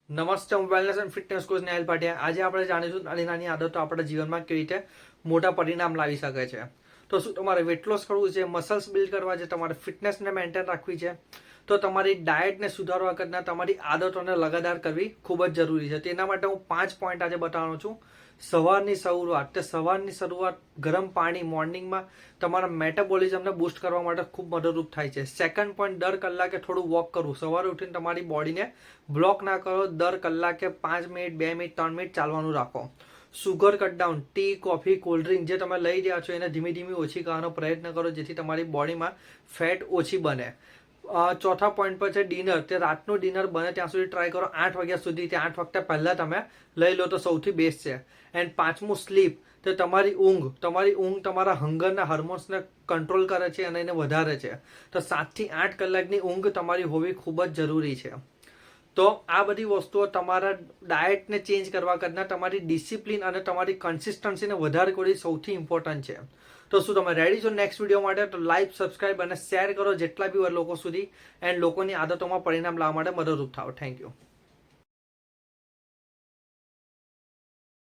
નમસ્તે, હું wellness and fitness coach Nehal Patiya. આજે આપણે જાણીશું નાની નાની આદતો આપણા જીવનમાં કેવી રીતે મોટા પરિણામ લાવી શકે છે. તો શું તમારે વેટ લોસ કરવું છે, મસલ્સ બિલ્ડ કરવા છે, તમારે ફિટનેસને મેન્ટેન રાખવી છે, તો તમારી ડાયટને સુધારવા કરતાં તમારી આદતોને લગાતાર કરવી ખૂબ જ જરૂરી છે. તેના માટે હું 5 પોઈન્ટ આજે બતાવવાનો છું. સવારની શરૂઆત ગરમ પાણી મોર્નિંગમાં તમારા મેટાબોલિઝમને બૂસ્ટ કરવા માટે ખૂબ મદદરૂપ થાય છે. સેકન્ડ પોઈન્ટ, દર કલાકે થોડું વોક કરવું. સવારે ઉઠીને તમારી બોડીને બ્લોક ના કરો, દર કલાકે 5 મિનિટ 2 મિનિટ 3 મિનિટ ચાલવાનું રાખો. Sugar cut down, tea, coffee, cold drink જે તમે લઈ રહ્યા છો એને ધીમે ધીમે ઓછી કરવાનો પ્રયત્ન કરો, જેથી તમારી બોડીમાં ફેટ ઓછી બને. ચોથા પોઈન્ટ પર છે ડિનર. તે રાતનું ડિનર બને ત્યાં સુધી ટ્રાય કરો 8 વાગ્યા સુધી. તે 8 વાગ્યા પહેલાં તમે લઈ લો તો સૌથી બેસ્ટ છે. એન્ડ પાંચમું, સ્લીપ. તો તમારી ઊંઘ તમારા હંગરના હાર્મોન્સને કંટ્રોલ કરે છે અને એને વધારે છે. તો 7 થી 8 કલાકની ઊંઘ તમારી હોવી ખૂબ જ જરૂરી છે. તો આ બધી વસ્તુઓ તમારા ડાયટને ચેન્જ કરવા કરતાં તમારી ડિસિપ્લિન અને તમારી કન્સિસ્ટન્સીને વધારે કરવી સૌથી ઇમ્પોર્ટન્ટ છે. તો શું તમે રેડી છો નેક્સ્ટ વિડીયો માટે? તો લાઈક, સબસ્ક્રાઇબ અને શેર કરો જેટલા બી લોકો સુધી, એન્ડ લોકોની આદતોમાં પરિણામ લાવવા માટે મદદરૂપ થાઓ. Thank you.